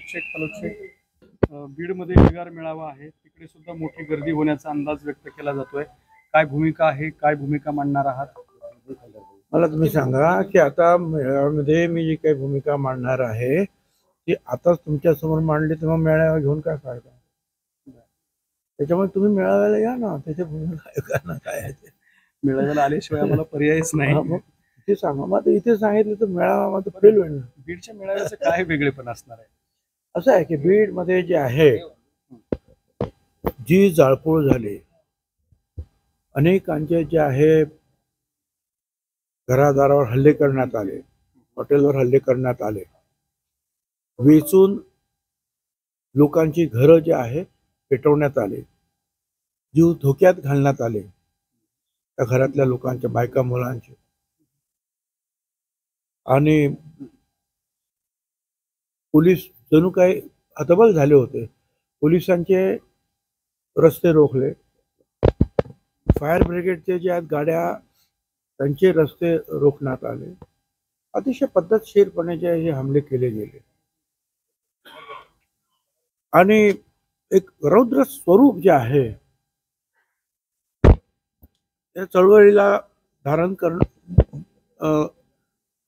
शेख फलक शेख, बीडमध्ये विगार मेळावा आहे, तिकडे सुद्धा मोठी गर्दी होण्याचा अंदाज व्यक्त केला जातोय. काय भूमिका आहे, काय भूमिका मांडणार आहात? मला तुम्ही सांगा की आता मेळाव्यामध्ये मी जी काही भूमिका मांडणार आहे ती आताच तुमच्या समोर मांडली तर मग मेळावा घेऊन काय फायदा? त्याच्यामुळे तुम्ही मेळाव्याला या ना, त्याच्या भूमिका करणं काय आहे ते. मेळाव्याला आल्याशिवाय आम्हाला पर्यायच नाही. मग ते सांगा, मग इथे सांगितलं तर मेळावा माझं फेल होईल. बीडच्या मेळाव्याचं काय वेगळेपण असणार आहे? असं आहे की बीडमध्ये जे आहे जी जाळपोळ झाली, अनेकांचे जे आहे घरादारावर हल्ले करण्यात आले, हॉटेलवर हल्ले करण्यात आले, वेचून लोकांची घरं जे आहे पेटवण्यात आले, जीव धोक्यात घालण्यात आले त्या घरातल्या लोकांच्या, बायका मुलांचे, आणि पोलीस जणू काही हतबल झाले होते. पोलिसांचे रस्ते रोखले, फायर ब्रिगेडचे जे आहेत गाड्या त्यांचे रस्ते रोखण्यात आले. अतिशय पद्धतशीरपणे जे हे हमले केले गेले आणि एक रौद्र स्वरूप जे आहे या चळवळीला धारण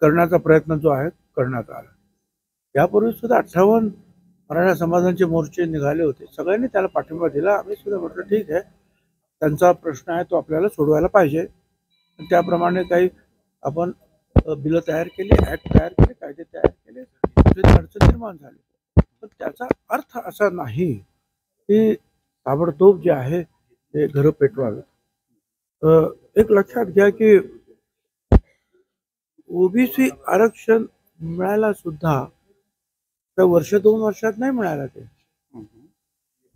करण्याचा प्रयत्न जो आहे करण्यात आला. यापूर्वी सुद्धा 58 मराठा समाजाचे मोर्चे निघाले होते, सगळ्यांनी त्याला पाठिंबा दिला. आम्ही सुद्धा म्हटलं ठीक आहे, त्यांचा प्रश्न आहे तो आपल्याला सोडवायला पाहिजे. त्याप्रमाणे काही आपण बिलं तयार केली, ऍक्ट तयार केले, कायदे तयार केले, अडचण निर्माण झाली. पण त्याचा अर्थ असा नाही की ताबडतोब जे आहे ते घरं पेटवावे. एक लक्षात घ्या की ओबीसी आरक्षण मिळायला सुद्धा तर वर्ष 2 वर्षात नाही मिळाला. ते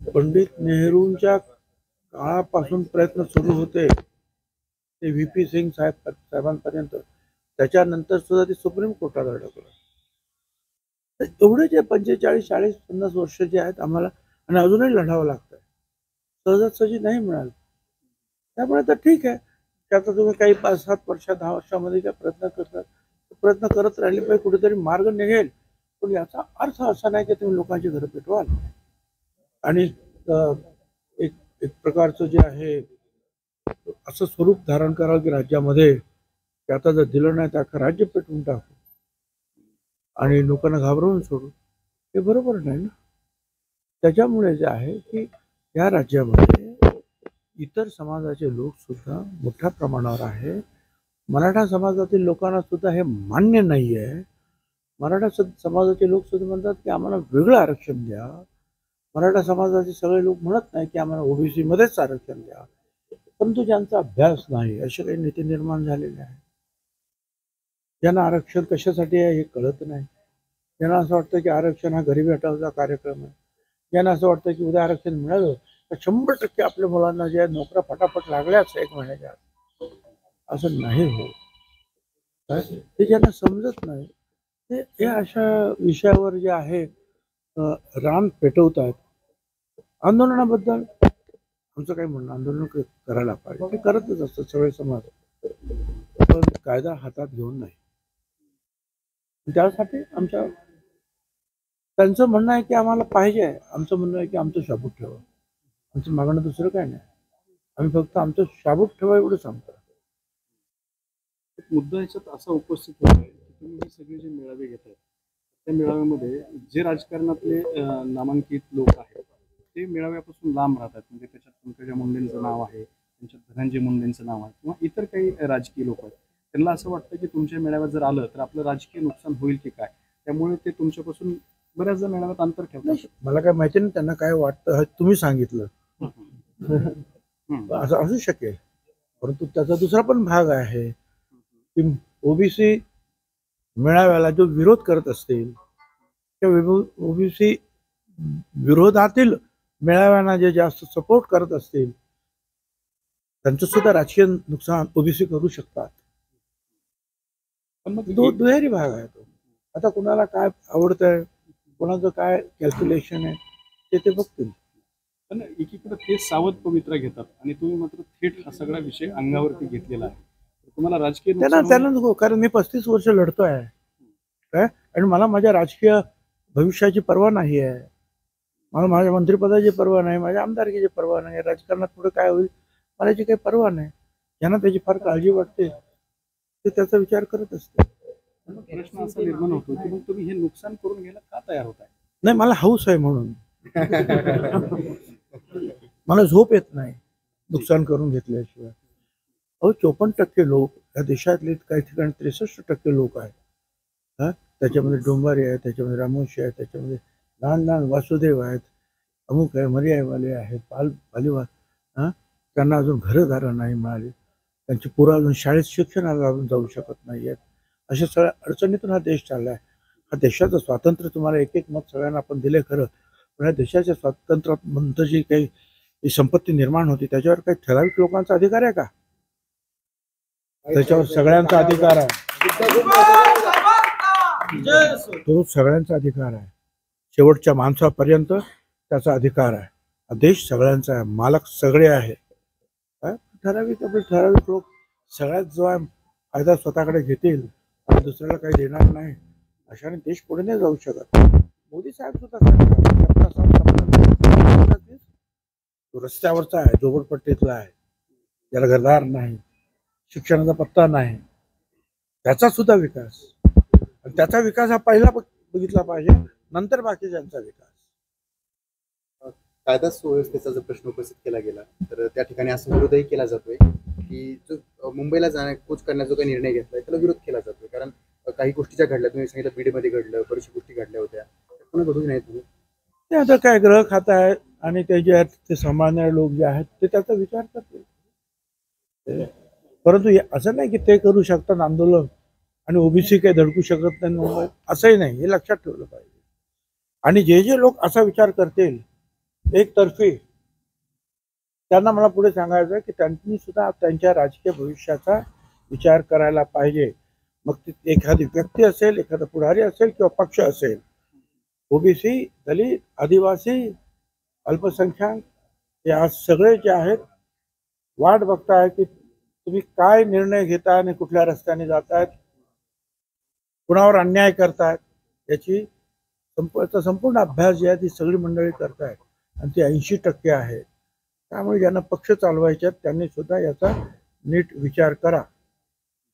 पंडित नेहरूंच्या काळापासून प्रयत्न सुरू होते ते व्ही पी सिंग साहेबांपर्यंत. त्याच्यानंतर सुद्धा ते सुप्रीम कोर्टात अडकलं. तर एवढे जे 45, 40, 50 वर्ष जे आहेत आम्हाला, आणि अजूनही लढावं लागतंय, सहजासहजी नाही मिळालं. त्यामुळे तर ठीक आहे, त्याचा तुम्ही काही 5-7 वर्ष 10 वर्षामध्ये काय प्रयत्न करतात, प्रयत्न करत राहिले पाहिजे, कुठेतरी मार्ग निघेल. पण याचा अर्थ असा नाही की तुम्ही लोकांची घरं पेटवाल आणि एक एक प्रकारचं जे आहे असं स्वरूप धारण करावं की राज्यामध्ये की आता जर दिलं नाही तर अख्खं राज्य पेटवून टाकू आणि लोकांना घाबरवून सोडू, हे बरोबर नाही ना. त्याच्यामुळे जे आहे की या राज्यामध्ये इतर समाजाचे लोक सुद्धा मोठ्या प्रमाणावर आहे. मराठा समाजातील लोकांना सुद्धा हे मान्य नाही आहे. मराठा समाजाचे लोक सुद्धा म्हणतात की आम्हाला वेगळं आरक्षण द्या. मराठा समाजाचे सगळे लोक म्हणत नाही की आम्हाला ओबीसी मध्येच आरक्षण द्या. परंतु ज्यांचा अभ्यास नाही असे काही नेते निर्माण झालेले आहेत, ज्यांना आरक्षण कशासाठी आहे हे कळत नाही, ज्यांना असं वाटतं की आरक्षण हा गरिबी हटावचा कार्यक्रम आहे, ज्यांना असं वाटतं की उद्या आरक्षण मिळालं तर 100% आपल्या मुलांना जे नोकऱ्या फटाफट लागल्याच 1 महिन्याच्या आत, असं नाही होत. ते ज्यांना समजत नाही ते हे अशा विषयावर जे आहे रान पेटवत आहेत. आंदोलनाबद्दल आमचं काही म्हणणं, आंदोलन करायला पाहिजे, ते करतच असतं सगळे समाज, पण कायदा हातात घेऊन नाही. त्यासाठी त्यांचं म्हणणं आहे की आम्हाला पाहिजे, आमचं म्हणणं आहे की आमचं शाबूत ठेवा. आमचं मागणं दुसरं काय नाही, आम्ही फक्त आमचं शाबूत ठेवा एवढं सांगतो. मुद्दा याच्यात असा उपस्थित होतोय की तुम्ही हे सगळे जे मेळावे घेताय त्या मेळाव्यामध्ये जे राजकारणातले नामांकित लोक आहेत ते मेळाव्यापासून लांब राहतात. म्हणजे त्याच्यात पंकजा मुंडेंचं नाव आहे, त्यांच्यात धनंजय मुंडेंचं नाव आहे, किंवा इतर काही राजकीय लोक आहेत. त्यांना असं वाटतं की तुमच्या मेळाव्यात जर आलं तर आपलं राजकीय नुकसान होईल की काय, त्यामुळे ते तुमच्यापासून बऱ्याचदा मेळाव्यात अंतर ठेवतात. मला काय माहिती नाही त्यांना काय वाटतं, तुम्ही सांगितलं असं असू शकेल. परंतु त्याचा दुसरा पण भाग आहे की ओबीसी मेळाव्याला जो विरोध करत असतील, त्या ओबीसी विरोधातील मेळाव्यांना जे जास्त सपोर्ट करत असतील त्यांचं सुद्धा राजकीय नुकसान ओबीसी करू शकतात. पण मग तो दुहेरी भाग आहे तो. आता कुणाला काय आवडतंय, कोणाचं काय कॅल्क्युलेशन आहे ते बघतील. पण एकीकडे ते सावध पवित्रा घेतात आणि तुम्ही मात्र थेट हा सगळा विषय अंगावरती घेतलेला आहे. तुम्हाला राजकीय त्यांना नको, कारण मी 35 वर्ष लढतोय काय, आणि मला माझ्या राजकीय भविष्याची पर्वा नाही आहे. मला माझ्या मंत्रिपदाची पर्वा नाही, माझ्या आमदारकीची पर्वा नाही, राजकारणात पुढे काय होईल मला याची काही पर्वा नाही. ज्यांना त्याची फार काळजी वाटते ते त्याचा विचार करत असते. प्रश्न असा निर्माण होतो की मग तुम्ही हे नुकसान करून घ्यायला का तयार होताय? नाही, मला हौस आहे म्हणून. मला झोप येत नाही नुकसान करून घेतल्याशिवाय. 54% लोक या देशातले काही ठिकाणी 63% लोक आहेत. त्याच्यामध्ये डोंबारी आहे, त्याच्यामध्ये रामोशी आहे, त्याच्यामध्ये लहान लहान वासुदेव आहेत, अमुक आहे, मर्यायवाले आहेत, पालीवाल. त्यांना अजून घरंदारं नाही मिळाली, त्यांची पोरं अजून शाळेत शिक्षणाला अजून जाऊ शकत नाही आहेत. अशा सगळ्या अडचणीतून हा देश चाललाय. हा देशाचं स्वातंत्र्य तुम्हाला एक एक मत सगळ्यांना आपण दिले खरं, पण या देशाच्या स्वातंत्र्यानंतर जी काही जी संपत्ती निर्माण होती त्याच्यावर काही ठराविक लोकांचा अधिकार आहे का? त्याच्यावर सगळ्यांचा अधिकार आहे. तो सगळ्यांचा अधिकार आहे. शेवटच्या माणसापर्यंत त्याचा अधिकार आहे. हा देश सगळ्यांचा आहे, मालक सगळे आहे. ठराविक लोक सगळ्यात जो आहे फायदा स्वतःकडे घेतील आणि दुसऱ्याला काही देणार नाही, अशाने देश पुढे नाही जाऊ शकत. मोदी साहेब सुद्धा सांगतात तो रस्त्यावरचा आहे, झोपडपट्टीतला आहे, ज्याला घरदार नाही, शिक्षणाचा पत्ता नाही, त्याचा सुद्धा विकास. आणि त्याचा विकास हा पहिला बघितला पाहिजे, नंतर बाकीच्यांचा विकास. कायदा सुव्यवस्थेचा जर प्रश्न उपस्थित केला गेला तर त्या ठिकाणी असा विरोधही केला जातोय की जो मुंबईला कूच करण्याचा जो काही निर्णय घेतलाय त्याला विरोध केला जातोय. कारण काही गोष्टी ज्या घडल्या, तुम्ही सांगितलं बीडमध्ये घडलं, बऱ्याचशा गोष्टी घडल्या होत्या, पुन्हा घडून नाही तुम्ही ते आता काय ग्रह खातं आहे आणि ते जे आहेत ते सांभाळणारे लोक जे आहेत ते त्याचा विचार करतील. परंतु असं नाही की ते करू शकतात आंदोलन आणि ओबीसी काही धडकू शकत नाही मुंबईत, असंही नाही, हे लक्षात ठेवलं पाहिजे. आणि जे जे लोक असा विचार करतील एकतर्फी, त्यांना मला पुढे सांगायचं की त्यांनी सुद्धा त्यांच्या राजकीय भविष्याचा विचार करायला पाहिजे. मग ती एखादी व्यक्ती असेल, एखादा पुढारी असेल किंवा पक्ष असेल, ओबीसी, दलित, आदिवासी, अल्पसंख्याक हे आज सगळे जे आहेत वाट बघताय की तुम्ही काय निर्णय घेताय आणि कुठल्या रस्त्याने जातायत, कुणावर अन्याय करतायत, याची संपूर्ण अभ्यास जी आहे ती सगळी मंडळी करतायत आणि ती 80% आहे. त्यामुळे ज्यांना पक्ष चालवायचे आहेत त्यांनी सुद्धा याचा नीट विचार करा.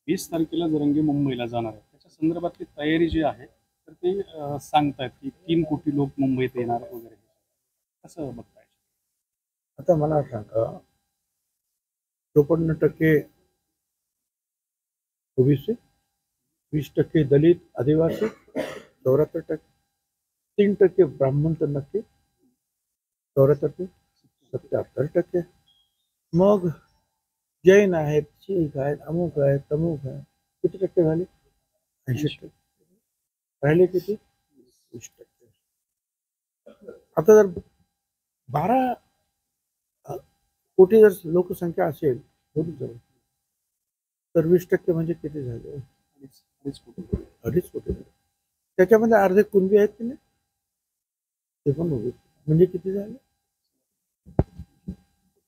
20 तारखेला जरंगे मुंबईला जाणार आहे, त्याच्या संदर्भातली तयारी जी आहे तर ते सांगतायत की 3 कोटी लोक मुंबईत येणार वगैरे. कसं बघताय? आता मला सांगा, 54% ओबीसी, 20% दलित आदिवासी, 74%, 3% ब्राह्मण तर नक्की, 74%, 77%. मग जैन आहेत, शीख आहेत, अमुक आहेत, तमुक आहेत, किती टक्के झाले? 80%. राहिले किती? 20%. आता जर 12 कोटी जर लोकसंख्या असेल तर 20% म्हणजे किती झाले? 2.5 कोटी. त्याच्यामध्ये अर्धे कुणबी आहेत की नाही, ते पण म्हणजे किती झाले?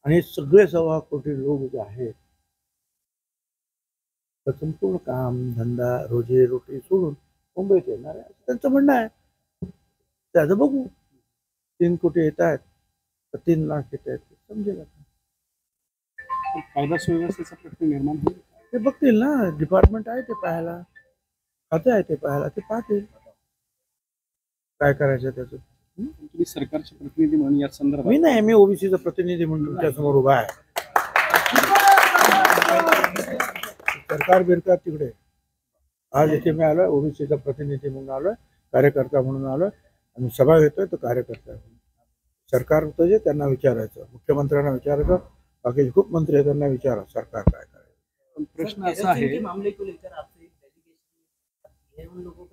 आणि सगळे 1.25 कोटी लोक जे आहेत तर संपूर्ण काम धंदा रोजी रोटी सोडून मुंबईत येणार आहे त्यांचं म्हणणं आहे. त्याचं बघू, 3 कोटी येत आहेत तर 3 लाख येत आहेत, समजेल. कायदा सुव्यवस्थेचा प्रश्न निर्माण होईल, ते बघतील ना, डिपार्टमेंट आहे ते पाहायला, खाते आहे ते पाहायला, ते पाहतील काय करायचं त्याचं. तुम्ही सरकारचे प्रतिनिधी म्हणून या संदर्भात? मी नाही, मी ओबीसीचा प्रतिनिधी म्हणून तुमच्या समोर उभा आहे. सरकार बिरकार तिकडे, आज इथे मी आलोय ओबीसीचा प्रतिनिधी म्हणून आलोय, कार्यकर्ता म्हणून आलोय आणि सभा घेतोय तो कार्यकर्ता आहे. सरकार होतं जे त्यांना विचारायचं, मुख्यमंत्र्यांना विचारायचं, बाकी खूप मंत्री आहेत त्यांना विचारा सरकार काय करायचं. पण प्रश्न असा आहे,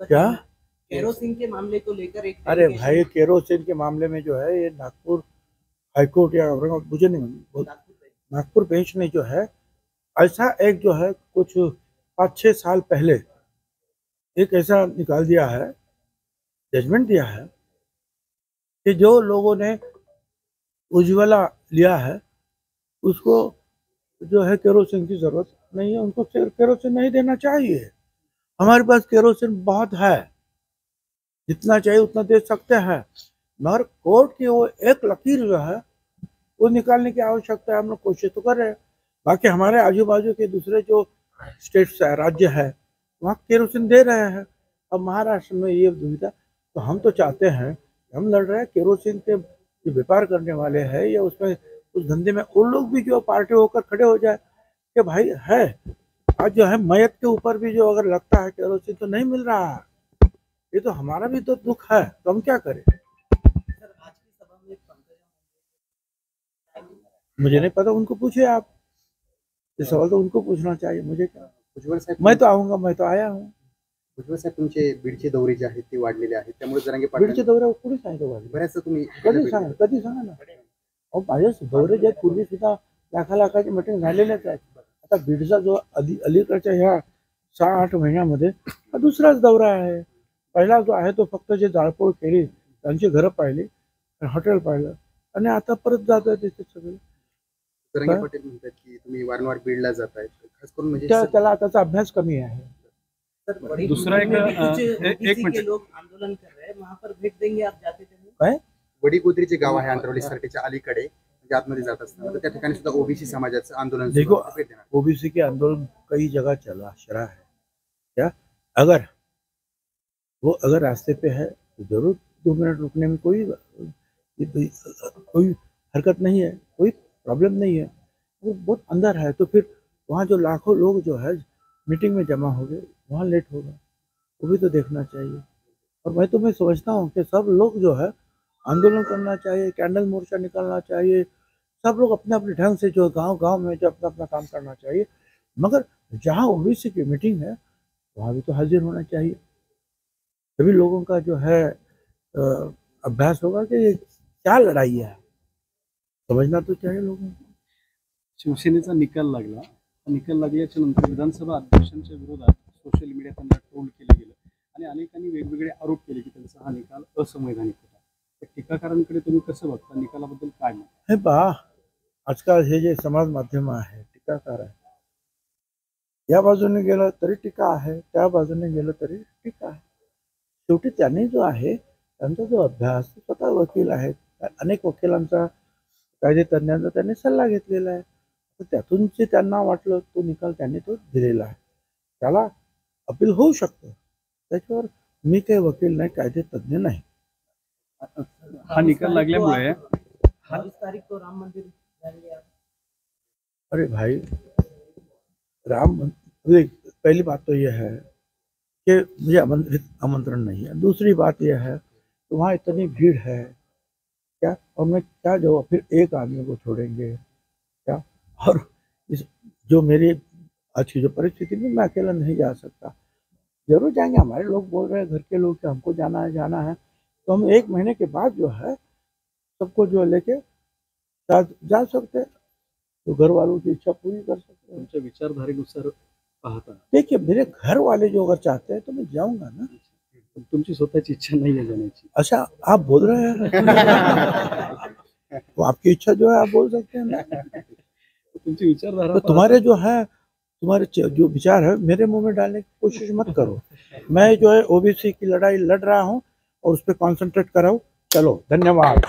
क्या केरोसिन के मामले को लेकर एक अरे भाई, केरोसिन के मामले में जो है ये नागपुर हाईकोर्ट या औरंगाबाद, मुझे नहीं, नागपुर बेंच ने जो है ऐसा एक जो है कुछ 5-6 साल पहले एक ऐसा निकाल दिया है, जजमेंट दिया है कि जो लोगों ने उज्ज्वला लिया है उसको जो है केरोसिन की जरूरत नहीं है, उनको केरोसिन नहीं देना चाहिए. हमारे पास केरोसिन बहुत है, जितना चाहिए उतना दे सकते हैं, मगर कोर्ट की वो एक लकीर जो है वो निकालने की आवश्यकता है। हम लोग कोशिश तो कर रहे हैं। बाकी हमारे आजू बाजू के दूसरे जो स्टेट्स है, राज्य है, वहाँ केरोसिन दे रहे हैं। अब महाराष्ट्र में ये दुविधा, तो हम तो चाहते हैं, हम लड़ रहे हैं केरोसिन के जो व्यापार करने वाले हैं या उसमें उस धंधे में उन लोग भी जो पार्टी होकर खड़े हो जाए कि भाई है, आज जो है मयत के ऊपर भी जो अगर लगता है केरोसिन तो नहीं मिल रहा है, ये तो हमारा भी तो दुख है, तो हम क्या करें। सर आज की सभा में मुझे नहीं पता, उनको पूछे आप, ये सवाल तो उनको पूछना चाहिए, मुझे क्या। भुजबळ साहेब, मैं तो आऊंगा, मैं तो आया हूँ। भुजबळ साहेब तुमचे बीडचे दौरे जे आहेत ते वाढलेले आहेत, त्यामुळे जरांगे बीडचे पाटील दौरे कुणी सांगितलं पाहिजे? बऱ्याचदा तुम्ही कधी सांगा ना. अहो माझे दौरे जे आहेत, पूर्वी सुद्धा लाखाची मीटिंग झालेल्याच आहेत. आता बीडचा जो अलीकडच्या ह्या 6-8 महिन्यामध्ये हा दुसराच दौरा आहे. पहिला जो आहे तो फक्त जे जाळपोळ केली, त्यांची घरं पाहिली, हॉटेल पाहिलं, आणि आता परत जात आहे तिथे सगळे. जरांगे पाटील म्हणतात की तुम्ही वारंवार बीडला जाताय, खास करून म्हणजे त्याला त्याचा अभ्यास कमी आहे. सर बड़ी दूसरा एक- में भी कुछ एक OBC मिनट. के लोग आंदोलन कर रहे हैं, वहाँ पर भेज देंगे आप जाते थे? काय वडीगोद्री जे गाव आहे अंतरवली सरकेच्या अलीकडे, म्हणजे आतमध्ये जात असताना तर त्या ठिकाणी सुद्धा ओबीसी समाजाचं आंदोलन सुरू देखो, आहे. भेट देणार. ओबीसी के आंदोलन कई जगह चला शरा है क्या, अगर वो अगर रास्ते पे है तो जरूर 2 मिनट रुकने में कोई हरकत नहीं है, कोई प्रॉब्लम नहीं है। वो बहुत अंदर है तो फिर वहाँ जो लाखों लोग जो है मीटिंग में जमा हो गए, वहाँ लेट होगा, वो भी तो देखना चाहिए। और मैं समझता हूँ कि सब लोग जो है आंदोलन करना चाहिए, कैंडल मोर्चा निकालना चाहिए, सब लोग अपने अपने ढंग से जो गांव में जो अपना अपना काम करना चाहिए, मगर जहाँ ओबीसी की मीटिंग है वहाँ भी तो हाजिर होना चाहिए। सभी लोगों का जो है अभ्यास होगा कि ये क्या लड़ाई है, समझना तो चाहिए लोगों को। शिवसेनेचा निकाल लागला. हा निकाल लागल्याच्या नंतर विधानसभा अध्यक्षांच्या विरोधात सोशल मीडिया त्यांना ट्रोल केलं गेलं आणि अनेकांनी वेगवेगळे आरोप केले की त्यांचा हा निकाल असंवैधानिक होता. त्या टीकाकारांकडे तुम्ही कसं बघता, निकालाबद्दल काय मत? हे पहा, आजकाल हे जे समाज माध्यम आहे, टीकाकार आहे, या बाजूने गेलं तरी टीका आहे, त्या बाजूने गेलं तरी टीका आहे. शेवटी त्यांनी जो आहे त्यांचा जो अभ्यास, स्वतः वकील आहेत, अनेक वकिलांचा, कायदेतज्ञांचा त्यांनी सल्ला घेतलेला आहे, तर त्यातून जे त्यांना वाटलं तो निकाल त्यांनी तो दिलेला आहे. त्याला अपील होऊ शकतं, त्याच्यावर मी काही वकील नाही, कायदेतज्ञ नाही. हा निकाल लागल्यामुळे 22 तारीख को राम मंदिर जाएंगे आप? अरे भाई, देख, पहली बात तो यह है कि मुझे आमंत्रण नहीं है। दूसरी बात यह है कि वहाँ इतनी भीड़ है क्या, और मैं क्या जो फिर एक आदमी को छोड़ेंगे क्या, और इस जो मेरी आज की जो परिस्थिति में मैं अकेला नहीं जा सकता, जरूर जाएंगे। हमारे लोग बोल रहे हैं, घर के लोग, कि हमको जाना है, तो हम 1 महीने के बाद जो है सबको जो लेके जा सकते हैं, तो घर वालों की इच्छा पूरी कर सकते हैं। तुमच्या विचारधारेनुसार पाहता देखिए, मेरे घर वाले जो अगर चाहते हैं तो मैं जाऊंगा ना। तुमची स्वतःची इच्छा नाही आहे जाण्याची. अच्छा, आप बोल रहे हैं तो आपकी इच्छा जो है आप बोल सकते हैं ना। तुमची विचारधारा तो तुम्हारे जो है, जो विचार है मेरे मुंह में डालने की कोशिश मत करो। मैं जो है ओबीसी की लड़ाई लड़ रहा हूँ और उस पर कॉन्सेंट्रेट कर रहा हूँ। चलो, धन्यवाद।